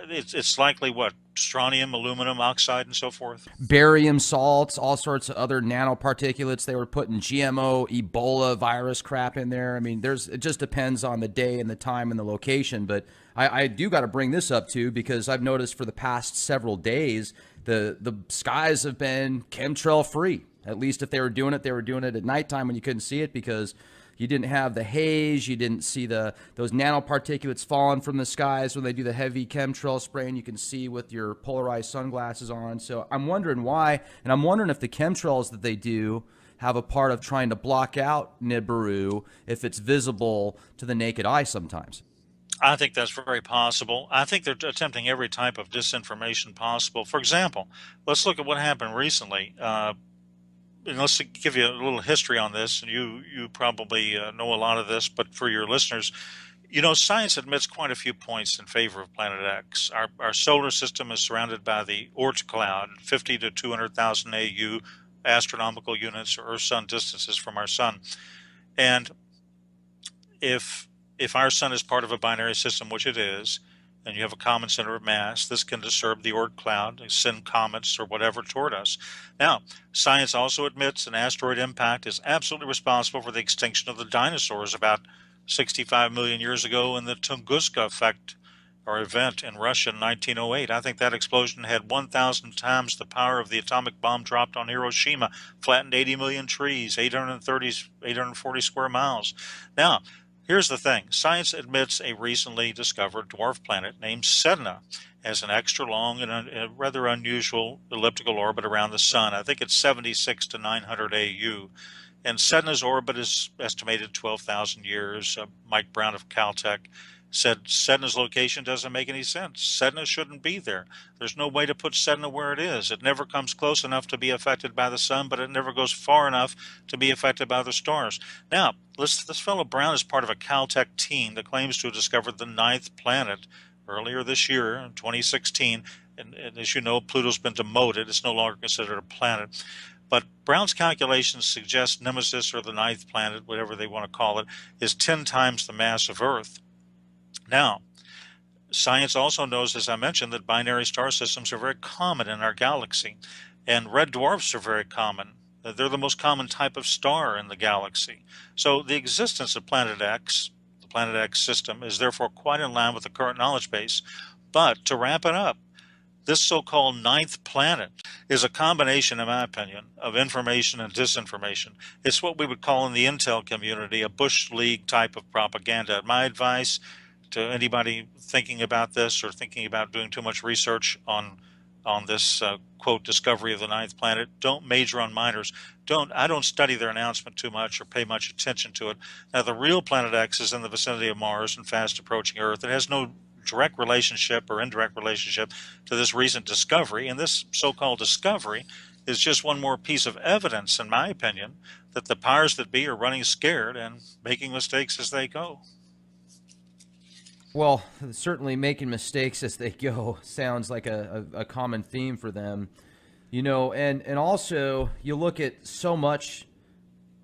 [SPEAKER 5] it's likely what, strontium, aluminum oxide, and so forth?
[SPEAKER 4] Barium salts, all sorts of other nanoparticulates. They were putting GMO, Ebola virus crap in there. I mean, it just depends on the day and the time and the location. But I do got to bring this up too, because I've noticed for the past several days, the skies have been chemtrail free. At least if they were doing it at nighttime when you couldn't see it, because you didn't have the haze, you didn't see those nanoparticulates falling from the skies when they do the heavy chemtrail spraying. You can see with your polarized sunglasses on. So I'm wondering why, and I'm wondering if the chemtrails that they do have a part of trying to block out Nibiru if it's visible to the naked eye sometimes.
[SPEAKER 5] I think that's very possible. I think they're attempting every type of disinformation possible. For example, let's look at what happened recently. And let's give you a little history on this, and you probably know a lot of this, but for your listeners, science admits quite a few points in favor of Planet X. Our solar system is surrounded by the Oort cloud, 50 to 200,000 AU astronomical units, or Earth-Sun distances from our sun. And if our sun is part of a binary system, which it is, and you have a common center of mass, this can disturb the Oort cloud, send comets or whatever toward us. Now, science also admits an asteroid impact is absolutely responsible for the extinction of the dinosaurs about 65 million years ago in the Tunguska effect or event in Russia in 1908. I think that explosion had 1,000 times the power of the atomic bomb dropped on Hiroshima, flattened 80 million trees, 840 square miles. Now, here's the thing. Science admits a recently discovered dwarf planet named Sedna has an extra long and a rather unusual elliptical orbit around the sun. I think it's 76 to 900 AU. And Sedna's orbit is estimated 12,000 years. Mike Brown of Caltech said Sedna's location doesn't make any sense. Sedna shouldn't be there. There's no way to put Sedna where it is. It never comes close enough to be affected by the sun, but it never goes far enough to be affected by the stars. Now, this fellow Brown is part of a Caltech team that claims to have discovered the 9th planet earlier this year, in 2016. And as you know, Pluto's been demoted. It's no longer considered a planet. But Brown's calculations suggest Nemesis, or the 9th planet, whatever they want to call it, is 10 times the mass of Earth. Now, science also knows, as I mentioned, that binary star systems are very common in our galaxy, and red dwarfs are very common. They're the most common type of star in the galaxy. So the existence of Planet X, the Planet X system, is therefore quite in line with the current knowledge base. But to wrap it up, this so-called 9th planet is a combination, in my opinion, of information and disinformation. It's what we would call in the intel community a Bush League type of propaganda. My advice to anybody thinking about this or thinking about doing too much research on this quote discovery of the 9th planet, don't major on minors. I don't study their announcement too much or pay much attention to it. Now, the real Planet X is in the vicinity of Mars and fast approaching Earth. It has no direct relationship or indirect relationship to this recent discovery, and this so-called discovery is just one more piece of evidence, in my opinion, that the powers that be are running scared and making mistakes as they go.
[SPEAKER 4] Well, certainly making mistakes as they go sounds like a common theme for them. And also you look at so much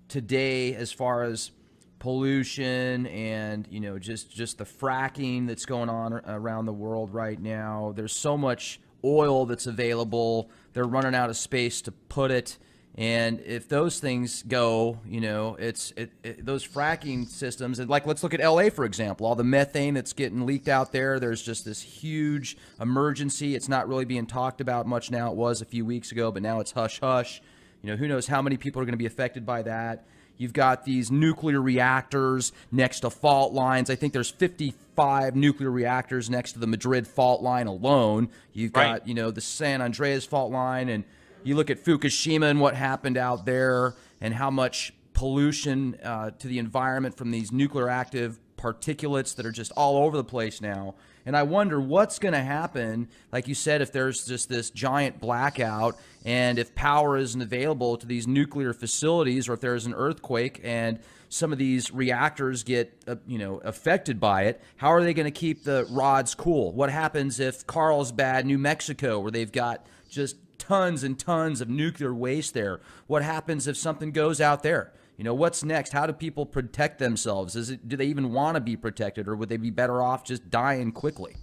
[SPEAKER 4] today as far as pollution and just the fracking that's going on around the world right now. There's so much oil that's available. They're running out of space to put it. And if those things go, those fracking systems, and like let's look at LA for example, all the methane that's getting leaked out there. There's just this huge emergency. It's not really being talked about much now. It was a few weeks ago, but now it's hush hush. Who knows how many people are going to be affected by that. You've got these nuclear reactors next to fault lines. I think there's 55 nuclear reactors next to the Madrid fault line alone. You've got, the San Andreas fault line, and you look at Fukushima and what happened out there and how much pollution to the environment from these nuclear active particulates that are just all over the place now. And I wonder what's going to happen, like you said, if there's just this giant blackout and if power isn't available to these nuclear facilities, or if there's an earthquake and some of these reactors get affected by it. How are they going to keep the rods cool? What happens if Carlsbad, New Mexico, where they've got just tons and tons of nuclear waste there? What happens if something goes out there? What's next? How do people protect themselves? Do they even want to be protected, or would they be better off just dying quickly?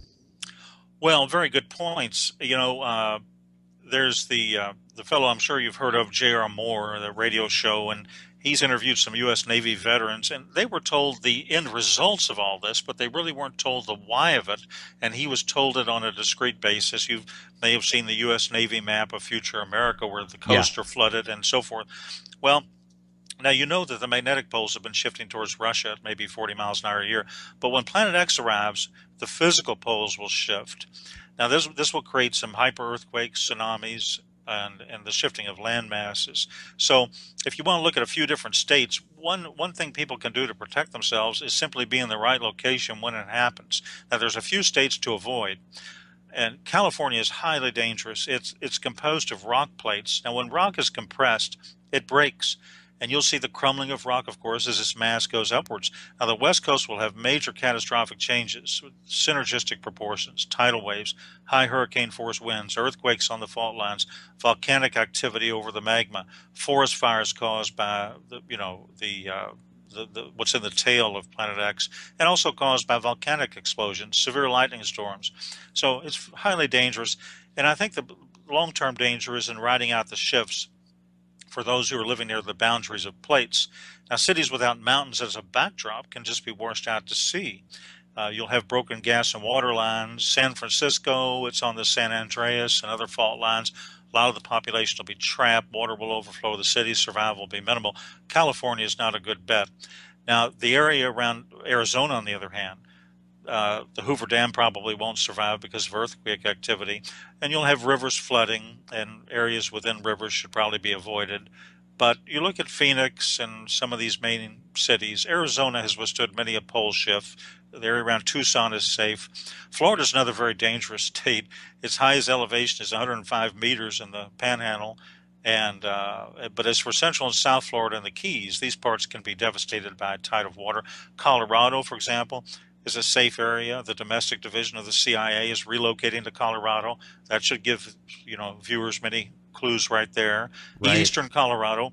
[SPEAKER 5] Well, very good points. There's the fellow I'm sure you've heard of, J.R. Moore, the radio show, and he's interviewed some U.S. Navy veterans, and they were told the end results of all this, but they really weren't told the why of it, and he was told it on a discrete basis. You may have seen the U.S. Navy map of future America where the coasts are flooded and so forth. Well, now, you know that the magnetic poles have been shifting towards Russia at maybe 40 miles an hour a year, but when Planet X arrives, the physical poles will shift. Now, this will create some hyper-earthquakes, tsunamis, and the shifting of land masses. So if you want to look at a few different states, one thing people can do to protect themselves is simply be in the right location when it happens. Now, there's a few states to avoid. And California is highly dangerous. It's composed of rock plates. Now, when rock is compressed, it breaks. And you'll see the crumbling of rock, of course, as this mass goes upwards. Now, the West Coast will have major catastrophic changes, synergistic proportions, tidal waves, high hurricane force winds, earthquakes on the fault lines, volcanic activity over the magma, forest fires caused by what's in the tail of Planet X, and also caused by volcanic explosions, severe lightning storms. So it's highly dangerous. And I think the long-term danger is in riding out the shifts for those who are living near the boundaries of plates. Now, cities without mountains as a backdrop can just be washed out to sea. You'll have broken gas and water lines. San Francisco, it's on the San Andreas and other fault lines. A lot of the population will be trapped. Water will overflow the city. Survival will be minimal. California is not a good bet. Now, the area around Arizona, on the other hand, the Hoover Dam probably won't survive because of earthquake activity, and you'll have rivers flooding, and areas within rivers should probably be avoided. But you look at Phoenix and some of these main cities. Arizona has withstood many a pole shift. The area around Tucson is safe. Florida is another very dangerous state. Its highest elevation is 105 meters in the Panhandle. But as for Central and South Florida and the Keys, these parts can be devastated by a tide of water. Colorado, for example, is a safe area. The domestic division of the CIA is relocating to Colorado. That should give viewers many clues right there.
[SPEAKER 4] Right.
[SPEAKER 5] Eastern Colorado,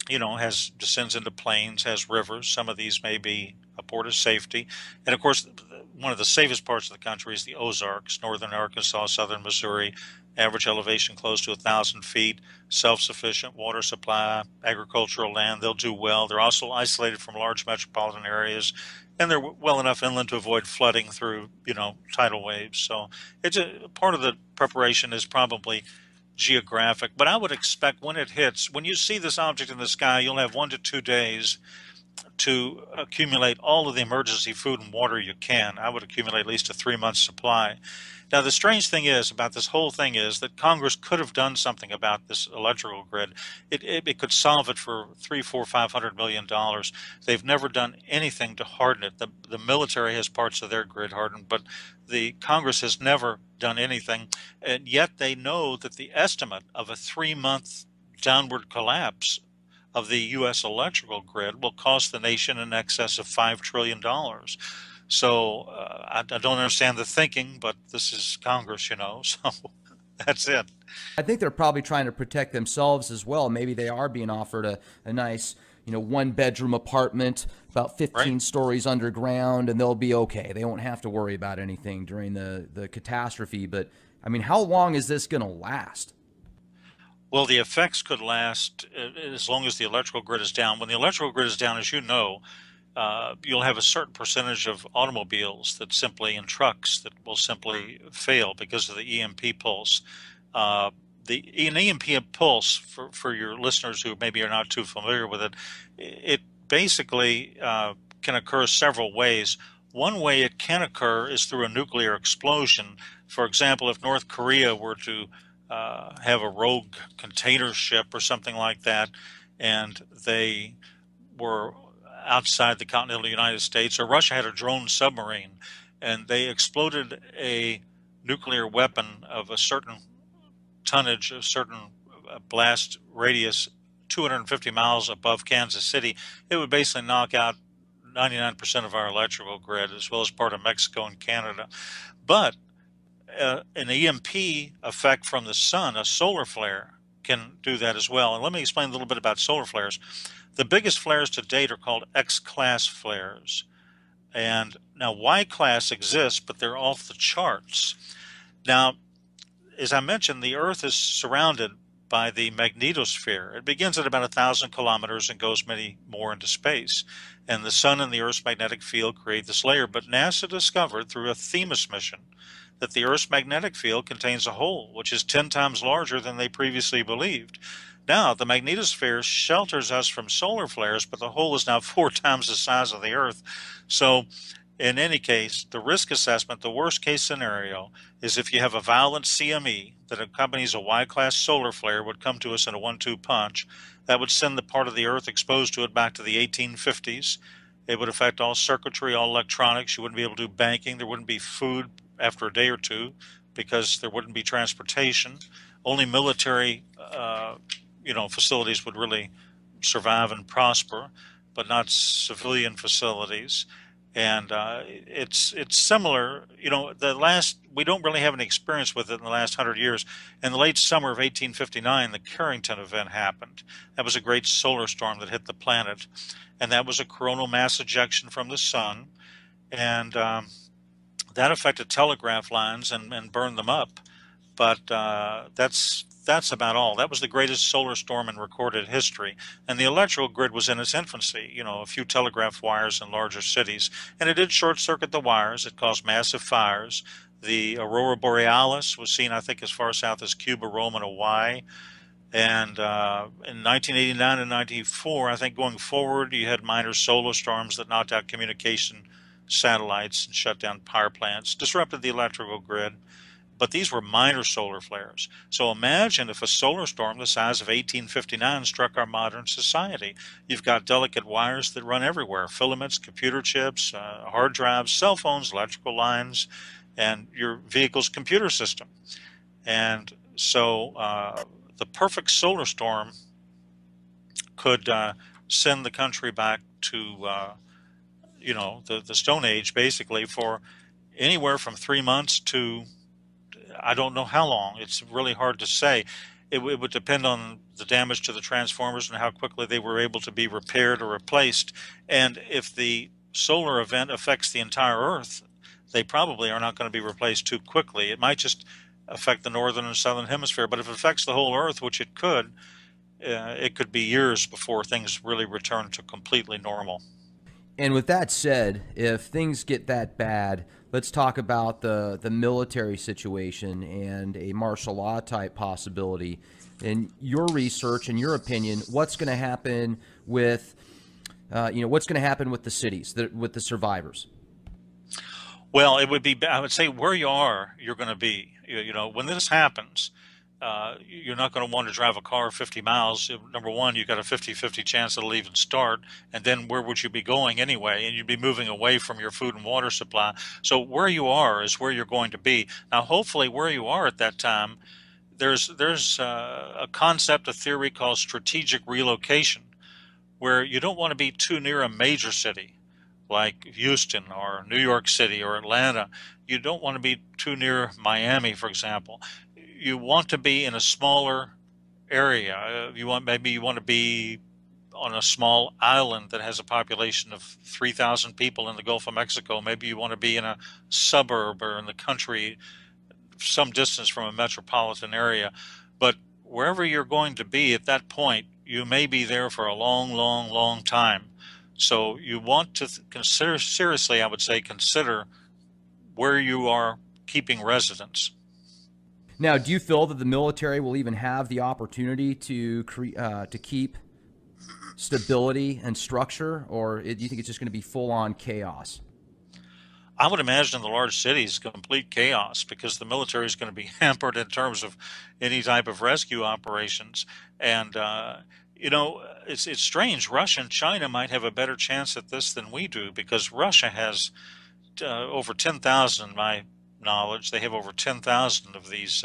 [SPEAKER 5] has descends into plains, has rivers. Some of these may be a port of safety, and of course, one of the safest parts of the country is the Ozarks, northern Arkansas, southern Missouri. Average elevation close to 1,000 feet, self-sufficient water supply, agricultural land. They'll do well. They're also isolated from large metropolitan areas, and they're well enough inland to avoid flooding through, tidal waves. So it's a part of the preparation is probably geographic. But I would expect when it hits, when you see this object in the sky, you'll have 1 to 2 days to accumulate all of the emergency food and water you can. I would accumulate at least a 3-month supply. Now, the strange thing is about this whole thing is that Congress could have done something about this electrical grid. It could solve it for $300, $400, $500 million. They've never done anything to harden it. The military has parts of their grid hardened, but the Congress has never done anything. And yet they know that the estimate of a 3-month downward collapse of the U.S. electrical grid will cost the nation in excess of $5 trillion. So I don't understand the thinking, but this is Congress, so that's it.
[SPEAKER 4] I think they're probably trying to protect themselves as well. Maybe they are being offered a nice, one bedroom apartment about
[SPEAKER 5] Right?
[SPEAKER 4] 15 stories underground, and they'll be okay. They won't have to worry about anything during the catastrophe. But I mean, how long is this going to last?
[SPEAKER 5] Well, the effects could last as long as the electrical grid is down. When the electrical grid is down, as you know, you'll have a certain percentage of automobiles that simply, and trucks that will simply fail because of the EMP pulse. Uh, an EMP pulse, for your listeners who maybe are not too familiar with it, it basically can occur several ways. One way it can occur is through a nuclear explosion. For example, if North Korea were to have a rogue container ship or something like that, and they were outside the continental United States, or Russia had a drone submarine, and they exploded a nuclear weapon of a certain tonnage, a certain blast radius, 250 miles above Kansas City, it would basically knock out 99% of our electrical grid, as well as part of Mexico and Canada. But an EMP effect from the sun, a solar flare, can do that as well. And let me explain a little bit about solar flares. The biggest flares to date are called X-class flares. And now Y-class exists, but they're off the charts. Now, as I mentioned, the Earth is surrounded by the magnetosphere. It begins at about 1,000 kilometers and goes many more into space. And the sun and the Earth's magnetic field create this layer. But NASA discovered through a Themis mission that the Earth's magnetic field contains a hole, which is 10 times larger than they previously believed. Now, the magnetosphere shelters us from solar flares, but the hole is now 4 times the size of the Earth. So, in any case, the risk assessment, the worst case scenario, is if you have a violent CME that accompanies a Y-class solar flare would come to us in a 1-2 punch. That would send the part of the Earth exposed to it back to the 1850s. It would affect all circuitry, all electronics. You wouldn't be able to do banking. There wouldn't be food after a day or two because there wouldn't be transportation. Only military, facilities would really survive and prosper, but not civilian facilities. And it's similar. We don't really have any experience with it in the last 100 years. In the late summer of 1859, the Carrington event happened. That was a great solar storm that hit the planet, and that was a coronal mass ejection from the sun, and that affected telegraph lines and burned them up. But that's about all. That was the greatest solar storm in recorded history. And the electrical grid was in its infancy, a few telegraph wires in larger cities. And it did short circuit the wires. It caused massive fires. The aurora borealis was seen, I think, as far south as Cuba, Rome, and Hawaii. And in 1989 and 94, I think going forward, you had minor solar storms that knocked out communication satellites and shut down power plants, disrupted the electrical grid. But these were minor solar flares. So imagine if a solar storm the size of 1859 struck our modern society. You've got delicate wires that run everywhere, filaments, computer chips, hard drives, cell phones, electrical lines, and your vehicle's computer system. And so the perfect solar storm could send the country back to, the Stone Age, basically, for anywhere from 3 months to I don't know how long. It's really hard to say. It would depend on the damage to the transformers and how quickly they were able to be repaired or replaced. And if the solar event affects the entire Earth, they probably are not going to be replaced too quickly. It might just affect the northern and southern hemisphere, but if it affects the whole Earth, which it could be years before things really return to completely normal.
[SPEAKER 4] And with that said, if things get that bad, let's talk about the military situation and a martial law type possibility. In your research, in your opinion, what's going to happen with, what's going to happen with the cities, with the survivors?
[SPEAKER 5] Well, I would say where you are, you're going to be. When this happens, you're not going to want to drive a car 50 miles. Number one, you've got a 50-50 chance it'll even start. And then where would you be going anyway? And you'd be moving away from your food and water supply. So where you are is where you're going to be. Now, hopefully where you are at that time, there's a concept, a theory called strategic relocation, where you don't want to be too near a major city. like Houston or New York City or Atlanta. You don't want to be too near Miami, for example. You want to be in a smaller area. Maybe you want to be on a small island that has a population of 3,000 people in the Gulf of Mexico. Maybe you want to be in a suburb or in the country, some distance from a metropolitan area. But wherever you're going to be at that point, you may be there for a long, long, long time. So you want to consider seriously, I would say, consider where you are keeping residence.
[SPEAKER 4] Now, do you feel that the military will even have the opportunity to keep stability and structure, or do you think it's just going to be full-on chaos?
[SPEAKER 5] I would imagine in the large cities, complete chaos, because the military is going to be hampered in terms of any type of rescue operations. And it's strange. Russia and China might have a better chance at this than we do, because Russia has over 10,000, my knowledge. They have over 10,000 of these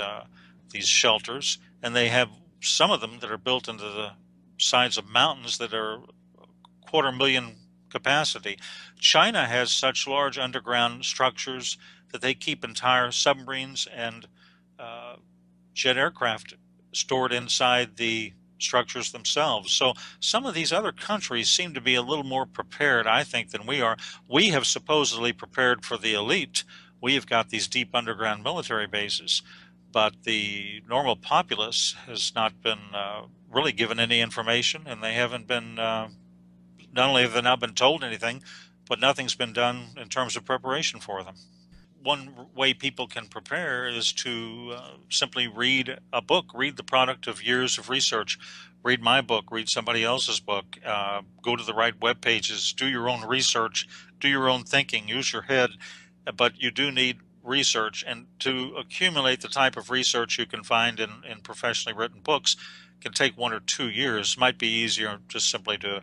[SPEAKER 5] shelters, and they have some of them that are built into the sides of mountains that are 250,000 capacity. China has such large underground structures that they keep entire submarines and jet aircraft stored inside the structures themselves. So some of these other countries seem to be a little more prepared, I think, than we are. We have supposedly prepared for the elite. We have got these deep underground military bases, but the normal populace has not been really given any information, and they haven't been, not only have they not been told anything, but nothing's been done in terms of preparation for them. One way people can prepare is to simply read a book, read the product of years of research, read my book, read somebody else's book, go to the right web pages, do your own research, do your own thinking, use your head. But you do need research, and to accumulate the type of research you can find in professionally written books can take 1 or 2 years. Might be easier just simply to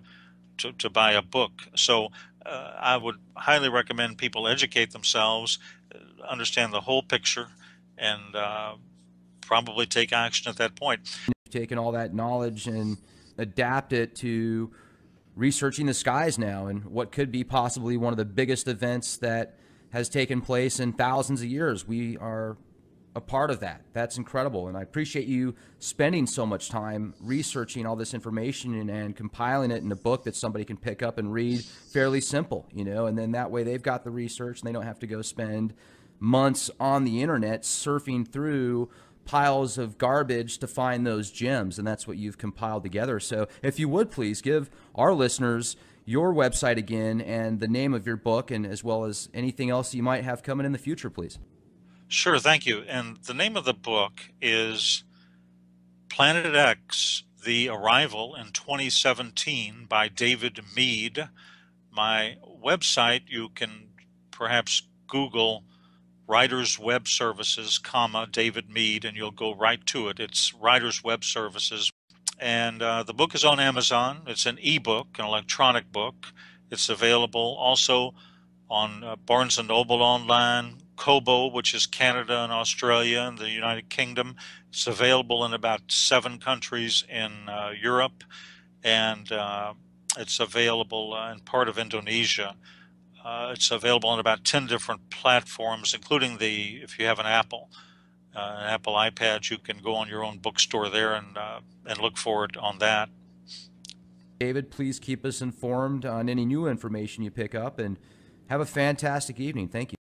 [SPEAKER 5] buy a book. So I would highly recommend people educate themselves, understand the whole picture, and probably take action at that point.
[SPEAKER 4] Taking all that knowledge and adapt it to researching the skies now and what could be possibly one of the biggest events that has taken place in thousands of years. We are a part of that. That's incredible. And I appreciate you spending so much time researching all this information and compiling it in a book that somebody can pick up and read fairly simple, and then that way they've got the research and they don't have to go spend months on the internet surfing through piles of garbage to find those gems. And that's what you've compiled together. So if you would please give our listeners your website again and the name of your book, and as well as anything else you might have coming in the future, please.
[SPEAKER 5] Sure, thank you. And the name of the book is Planet X, The Arrival in 2017 by David Mead. My website, you can perhaps Google Writers Web Services, David Mead, and you'll go right to it. It's Writers Web Services. And the book is on Amazon. It's an ebook, an electronic book. It's available also on Barnes & Noble online, Kobo, which is Canada and Australia and the United Kingdom. It's available in about 7 countries in Europe, and it's available in part of Indonesia. It's available on about 10 different platforms, including if you have an Apple iPad, you can go on your own bookstore there and look for it on that.
[SPEAKER 4] David, please keep us informed on any new information you pick up, and have a fantastic evening. Thank you.